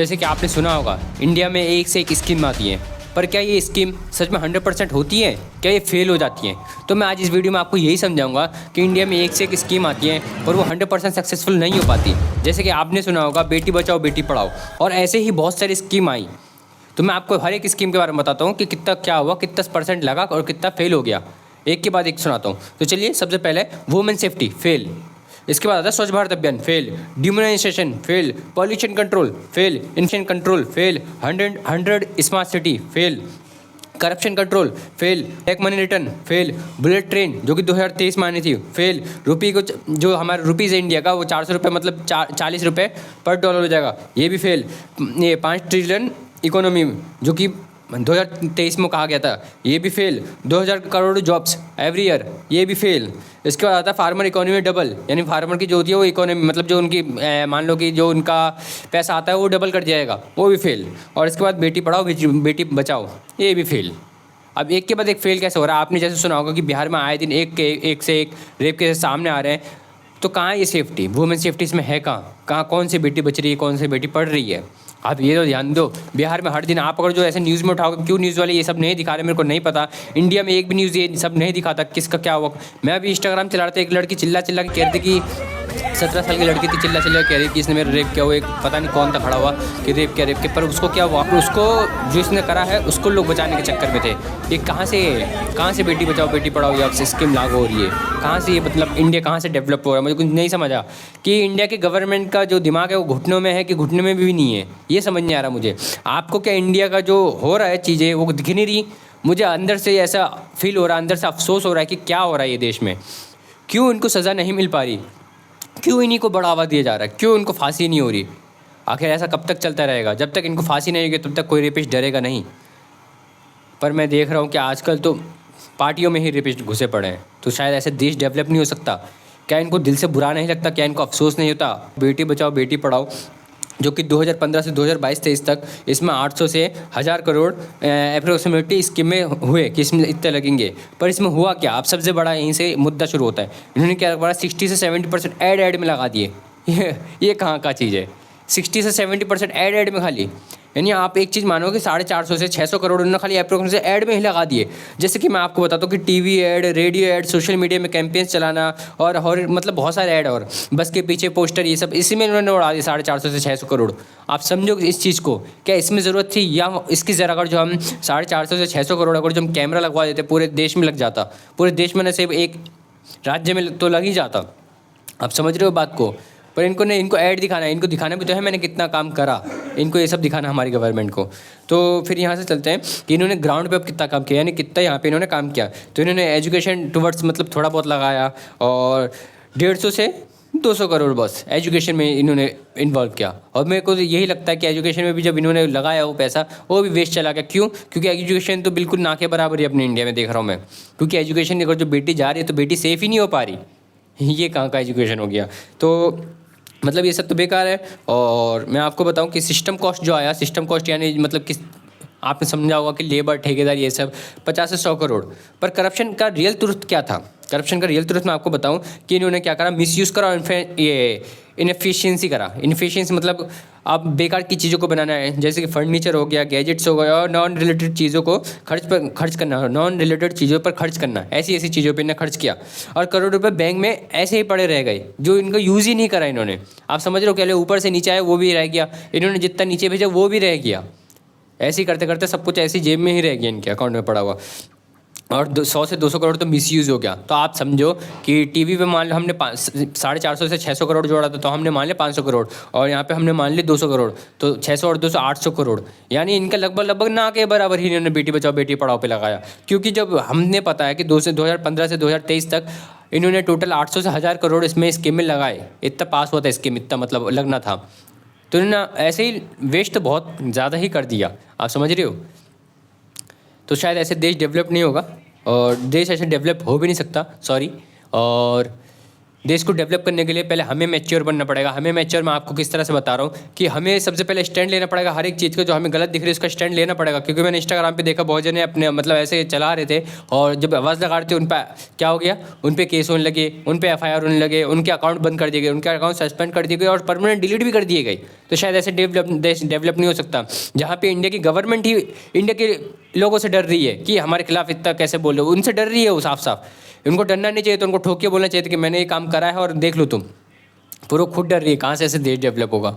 जैसे कि आपने सुना होगा इंडिया में एक से एक स्कीम आती है, पर क्या ये स्कीम सच में 100% होती है, क्या ये फेल हो जाती हैं? तो मैं आज इस वीडियो में आपको यही समझाऊंगा कि इंडिया में एक से एक स्कीम आती है पर वो 100% सक्सेसफुल नहीं हो पाती। जैसे कि आपने सुना होगा बेटी बचाओ बेटी पढ़ाओ, और ऐसे ही बहुत सारी स्कीम आई। तो मैं आपको हर एक स्कीम के बारे में बताता हूँ कि कितना क्या हुआ, कितना % लगा और कितना फेल हो गया। एक के बाद एक सुनाता हूँ। तो चलिए, सबसे पहले वुमेन सेफ्टी फेल, इसके बाद आता है Swachh Bharat Abhiyan fail, demonetisation fail, pollution control fail, inflation control fail, 100 smart city fail, corruption control fail, take money return fail, bullet train जो कि 2023 में आनी थी फेल, रुपये को जो हमारा रुपीज़ है इंडिया का वो 400 रुपये मतलब 40 रुपये पर डॉलर हो जाएगा, ये भी फेल। ये 5 ट्रिलियन इकोनॉमी जो कि 2023 में कहा गया था, ये भी fail. 2000 crore jobs every year, ये भी फेल। इसके बाद आता है फार्मर इकोनॉमी डबल, यानी फार्मर की जो होती है वो इकोनॉमी मतलब जो उनकी मान लो कि जो उनका पैसा आता है वो डबल कर जाएगा, वो भी फेल। और इसके बाद बेटी पढ़ाओ बेटी बचाओ, ये भी फेल। अब एक के बाद एक फेल कैसे हो रहा है? आपने जैसे सुना होगा कि बिहार में आए दिन एक से एक रेप केस सामने आ रहे हैं। तो कहाँ है ये सेफ्टी? वुमेन सेफ्टी इसमें है कहाँ कौन सी बेटी बच रही है, कौन सी बेटी पढ़ रही है? आप ये तो ध्यान दो। बिहार में हर दिन आप अगर जो ऐसे न्यूज़ में उठाओगे, क्यों न्यूज़ वाले ये सब नहीं दिखा रहे मेरे को नहीं पता। इंडिया में एक भी न्यूज़ ये सब नहीं दिखाता किसका क्या हुआ। मैं अभी इंस्टाग्राम चला रहा था, एक लड़की चिल्ला के कह रही थी कि 17 साल की लड़की थी, चिल्ला कह रही कि इसने मेरा रेप किया। वो एक पता नहीं कौन था खड़ा हुआ कि रेप के, पर उसको क्या हुआ, उसको जो इसने करा है उसको लोग बचाने के चक्कर में थे। ये कहाँ से बेटी बचाओ बेटी पढ़ाओ या स्कीम लागू हो रही है? कहाँ से ये मतलब इंडिया कहाँ से डेवलप हो रहा है? मुझे कुछ नहीं समझा कि इंडिया के गवर्नमेंट का जो दिमाग है वो घुटनों में है कि घुटने में भी नहीं है, ये समझ नहीं आ रहा मुझे। आपको क्या इंडिया का जो हो रहा है चीज़ें वो दिख नहीं रही? मुझे अंदर से ऐसा फील हो रहा है, अंदर से अफसोस हो रहा है कि क्या हो रहा है ये देश में। क्यों इनको सज़ा नहीं मिल पा रही? क्यों इन्हीं को बढ़ावा दिया जा रहा है? क्यों इनको फांसी नहीं हो रही? आखिर ऐसा कब तक चलता रहेगा? जब तक इनको फांसी नहीं होगी तब तक कोई रेपिस्ट डरेगा नहीं। पर मैं देख रहा हूँ कि आजकल तो पार्टियों में ही रेपिस्ट घुसे पड़े हैं, तो शायद ऐसे देश डेवलप नहीं हो सकता। क्या इनको दिल से बुरा नहीं लगता? क्या इनको अफसोस नहीं होता? बेटी बचाओ बेटी पढ़ाओ जो कि 2015 से 2022-23 तक इसमें 800 से 1000 करोड़ अप्रोक्सीमेटली स्कीमें हुए कि इसमें इतने लगेंगे, पर इसमें हुआ क्या? अब सबसे बड़ा यहीं से मुद्दा शुरू होता है। इन्होंने क्या करा, 60 से 70% ऐड में लगा दिए। ये कहाँ का चीज़ है? 60 से 70% ऐड में खाली, यानी आप एक चीज़ मानो कि 450 से 600 करोड़ उन्होंने खाली अप्रोक्सीमेटली ऐड में ही लगा दिए। जैसे कि मैं आपको बताता हूँ कि TV add, radio add, social media में कैंपेन्स चलाना और मतलब बहुत सारे ऐड, और बस के पीछे पोस्टर, ये सब इसी में उन्होंने उड़ा दिए 450 से 600 करोड़। आप समझो इस चीज़ को, क्या इसमें ज़रूरत थी? या इसकी ज़रा अगर जो हम 450 से 600 करोड़ अगर जो हम कैमरा लगवा देते पूरे देश में लग जाता, पूरे देश में न सिर्फ एक राज्य में तो लग ही जाता। आप समझ रहे हो बात को? पर इनको नहीं, इनको ऐड दिखाना है, इनको दिखाना भी तो है मैंने कितना काम करा, इनको ये सब दिखाना हमारी गवर्नमेंट को। तो फिर यहाँ से चलते हैं कि इन्होंने ग्राउंड पे अब कितना काम किया, यानी कितना यहाँ पे इन्होंने काम किया। तो इन्होंने एजुकेशन टुवर्ड्स मतलब थोड़ा बहुत लगाया, और 150 से 200 करोड़ बस एजुकेशन में इन्होंने इन्वॉल्व किया। और मेरे को तो यही लगता है कि एजुकेशन में भी जब इन्होंने लगाया वो पैसा, वो भी वेस्ट चला गया। क्यों? क्योंकि एजुकेशन तो बिल्कुल ना के बराबर ही अपने इंडिया में देख रहा हूँ मैं। क्योंकि एजुकेशन अगर जो बेटी जा रही है तो बेटी सेफ़ ही नहीं हो पा रही। ये कहाँ का एजुकेशन हो गया? तो मतलब ये सब तो बेकार है। और मैं आपको बताऊं कि सिस्टम कॉस्ट जो आया, सिस्टम कॉस्ट यानी मतलब किस, आपने समझा होगा कि लेबर, ठेकेदार, ये सब 50 से 100 करोड़। पर करप्शन का रियल ट्रुथ क्या था? करप्शन का रियल ट्रुथ मैं आपको बताऊं कि इन्होंने क्या करा, मिसयूज़ करा, ये इनएफिशिएंसी करा। इनएफिशिएंसी मतलब आप बेकार की चीज़ों को बनाना है, जैसे कि फर्नीचर हो गया, गैजेट्स हो गया, और नॉन रिलेटेड चीज़ों को खर्च करना, नॉन रिलेटेड चीज़ों पर खर्च करना, ऐसी चीज़ों पर इन्हें खर्च किया। और करोड़ रुपए बैंक में ऐसे ही पड़े रह गए जो इनका यूज़ ही नहीं करा इन्होंने। आप समझ रहे हो? क्या ऊपर से नीचे आया वो भी रह गया, इन्होंने जितना नीचे भेजा वो भी रह गया। ऐसे ही करते करते सब कुछ ऐसी जेब में ही रह गया इनके अकाउंट में पड़ा हुआ। और 100 से 200 करोड़ तो मिसयूज़ हो गया। तो आप समझो कि टीवी पे मान लो हमने 450 से 600 करोड़ जोड़ा था, तो हमने मान लिया 500 करोड़, और यहाँ पे हमने मान लिया 200 करोड़, तो 600 और 200 800 करोड़, यानी इनका लगभग ना के बराबर ही इन्होंने बेटी बचाओ बेटी पढ़ाओ पे लगाया। क्योंकि जब हमने पता है कि 2015 से 2023 तक इन्होंने टोटल 800 से 1000 करोड़ इसमें स्कीम में लगाए, इतना पास हुआ था स्कीम, इतना मतलब लगना था। तो इन्होंने ऐसे ही वेस्ट तो बहुत ज़्यादा ही कर दिया। आप समझ रहे हो? तो शायद ऐसे देश डेवलप नहीं होगा, और देश ऐसे डेवलप हो भी नहीं सकता, सॉरी। और देश को डेवलप करने के लिए पहले हमें मैच्योर बनना पड़ेगा। हमें मैच्योर मैं आपको किस तरह से बता रहा हूँ कि हमें सबसे पहले स्टैंड लेना पड़ेगा हर एक चीज़ का, जो हमें गलत दिख रही है उसका स्टैंड लेना पड़ेगा। क्योंकि मैंने इंस्टाग्राम पे देखा बहुत जने अपने मतलब ऐसे चला रहे थे और जब आवाज़ लगा रहे थे उन पर क्या हो गया, उन पर केस होने लगे, उन पर FIR होने लगे, उनके अकाउंट बंद कर दिए गए, उनके अकाउंट सस्पेंड कर दिए गए और परमानेंट डिलीट भी कर दिए गए। तो शायद ऐसे देश डेवलप नहीं हो सकता जहाँ पे इंडिया की गवर्नमेंट ही इंडिया के लोगों से डर रही है कि हमारे खिलाफ इतना कैसे बोल रहे हो, उनसे डर रही है वो साफ साफ। उनको डरना नहीं चाहिए, तो उनको ठोक के बोलना चाहिए था कि मैंने ये काम करा है और देख लो तुम। पर वो खुद डर रही है, कहाँ से ऐसे देश डेवलप होगा।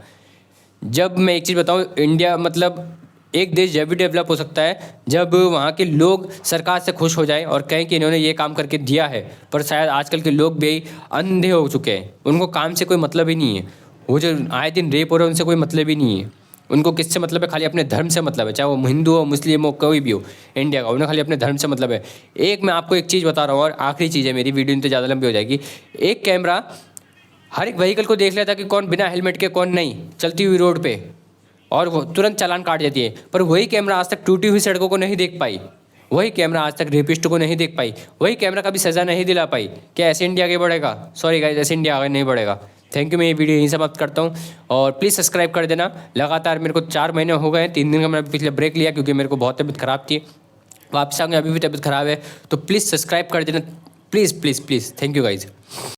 जब मैं एक चीज़ बताऊँ, इंडिया मतलब एक देश जब भी डेवलप हो सकता है जब वहाँ के लोग सरकार से खुश हो जाए और कहें कि इन्होंने ये काम करके दिया है। पर शायद आजकल के लोग भी अंधे हो चुके हैं, उनको काम से कोई मतलब ही नहीं है। वो जो आए दिन रेप हो रहे हैं उनसे कोई मतलब ही नहीं है। उनको किससे मतलब है, खाली अपने धर्म से मतलब है, चाहे वो हिंदू हो, मुस्लिम हो, कोई भी हो इंडिया का, उन्हें खाली अपने धर्म से मतलब है। एक मैं आपको एक चीज़ बता रहा हूँ और आखिरी चीज़ है मेरी, वीडियो तो ज़्यादा लंबी हो जाएगी। एक कैमरा हर एक व्हीकल को देख लेता कि कौन बिना हेलमेट के कौन नहीं, चलती हुई रोड पे, और वो तुरंत चालान काट देती है। पर वही कैमरा आज तक टूटी हुई सड़कों को नहीं देख पाई, वही कैमरा आज तक रेपिस्ट को नहीं देख पाई, वही कैमरा कभी सज़ा नहीं दिला पाई। क्या ऐसे इंडिया आगे बढ़ेगा? सॉरी गाइस, ऐसे इंडिया आगे नहीं बढ़ेगा। थैंक यू, मैं ये वीडियो यहीं समाप्त करता हूँ और प्लीज़ सब्सक्राइब कर देना। लगातार मेरे को 4 महीने हो गए, 3 दिन का मैंने पिछले ब्रेक लिया क्योंकि मेरे को बहुत तबीयत ख़राब थी। वापस आ गए, अभी भी तबीयत ख़राब है, तो प्लीज़ सब्सक्राइब कर देना, please please please. Thank you guys.